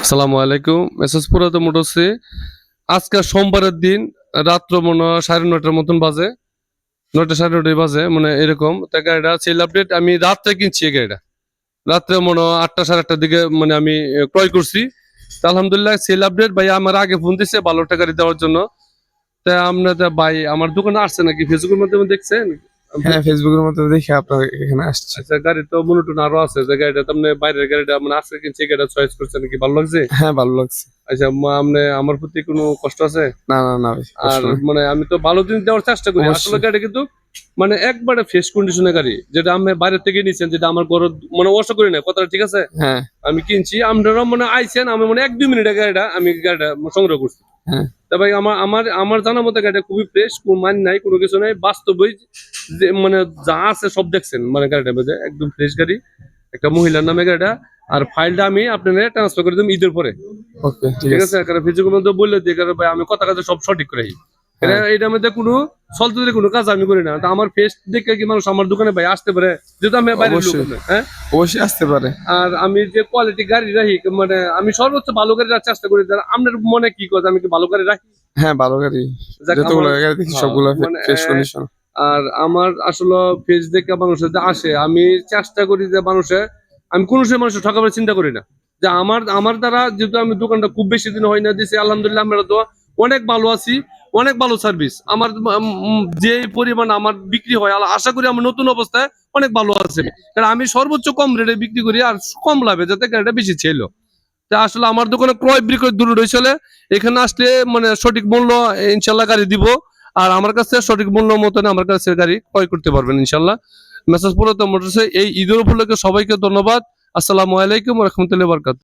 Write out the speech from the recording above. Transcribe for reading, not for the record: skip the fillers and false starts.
আসসালামু আলাইকুম। মেসেজ পুরাতো মোটরসে আজকে সোমবারের দিন রাত্র মনে হয় 9:30টার মতন বাজে, 9টা 9:30 বাজে মানে এরকম। তা গাড়িটা সেল আপডেট আমি রাত্রে কিনছি এই গাড়িটা। রাত্রে মনে হয় 8টা 8:30টার দিকে মানে আমি ক্রয় করছি। তা আলহামদুলিল্লাহ সেল আপডেট ভাই আমার আগে ফোন দিছে ভালো একটা গাড়ি দেওয়ার জন্য। তা আপনাদের ভাই আমার দোকানে আসছে নাকি ফেসবুকের মাধ্যমে দেখছেন? হ্যাঁ, ফেসবুকের মধ্যে দেখে আপনার এখানে আসছে। আচ্ছা গাড়ি তো মনোটন আরো আছে যে গাড়িটা তো আপনি বাইরের গাড়িটা মানে আজকে কিনছি এই গাড়িটা চয়েস করছেন নাকি ভালো লাগছে? হ্যাঁ, ভালো লাগছে। আচ্ছা আপনি আমার প্রতি কোনো কষ্ট আছে? না, না, না ভাই, আর কষ্ট নাই। মানে আমি তো ভালো জিনিস দেওয়ার চেষ্টা করি আসলে অবশ্যই। গাড়ি কিন্তু মানে একবারে ফ্রেশ কন্ডিশনের গাড়ি যেটা আমি বাইরে থেকে নিয়েছেন যেটা আমার ঘর মানে ওয়াশ করি না কথাটা ঠিক আছে হ্যাঁ, আমি কিনছি আপনারা মানে আইছেন আমি মানে 1-2 মিনিটে গাড়িটা আমি গাড়িটা সংগ্রহ করছি হ্যাঁ, তা ভাই আমার আমার আমার জানার মতো গাড়িটা খুবই ফ্রেশ কোনো মান নাই কোনো কিছু নাই বাস্তবই যে মানে যা আছে সব দেখছেন মানে গাড়িটার মধ্যে একদম ফ্রেশ গাড়ি একটা মহিলার নামে গাড়িটা আর ফাইলটা আমি আপনাদের ট্রান্সফার করে দিলাম ঈদের পরে ওকে, ঠিক ঠিক আছে। আছে কারণ ফিজিকের মধ্যে বললে দিয়ে কারণ ভাই আমি কথা কাজে সব সঠিক করে হ্যাঁ, এটার মধ্যে কোনো চলতে কোনো কাজ আমি করি না তা আমার ফেস দেখে কি মানুষ আমার দোকানে ভাই আসতে পারে যেহেতু আমি বাইরের লোক অবশ্যই, না, হ্যাঁ অবশ্যই আসতে পারে। আর আমি যে কোয়ালিটি গাড়ি রাখি মানে আমি সর্বোচ্চ ভালো গাড়ি রাখার চেষ্টা করি যারা আপনার মনে কি কথা আমি কি ভালো গাড়ি রাখি হ্যাঁ, ভালো গাড়ি। যাক যতগুলো আমার গাড়ি দেখি হ্যাঁ, সবগুলো মানে ফ্রেশ কন্ডিশন। আর আমার আসলে ফেস দেখে মানুষের যে আসে আমি চেষ্টা করি যে মানুষের আমি কোনো সময় মানুষের ঠকাবার চিন্তা করি না যে আমার আমার দ্বারা যেহেতু আমি দোকানটা খুব বেশি দিন হয় না দিছি আলহামদুলিল্লাহ আমরা তো অনেক ভালো আছি অনেক ভালো সার্ভিস আমার যে পরিমাণ আমার বিক্রি হয় আশা করি আমার নতুন অবস্থায় অনেক ভালো আছে কারণ আমি সর্বোচ্চ কম রেটে বিক্রি করি আর কম লাভে যাতে গাড়িটা বেশি ছিল তা আসলে আমার দোকানে ক্রয় বিক্রয় দুটোই চলে এখানে আসলে মানে সঠিক মূল্য ইনশাল্লাহ গাড়ি দিব আর আমার কাছে সঠিক মূল্য মতন আমার কাছে গাড়ি ক্রয় করতে পারবেন ইনশাল্লাহ মেসেজ পুরাতো মোটরসে এই ঈদের উপলক্ষে সবাইকে ধন্যবাদ আসসালামু আলাইকুম রহমতুল্লাহ বরকাত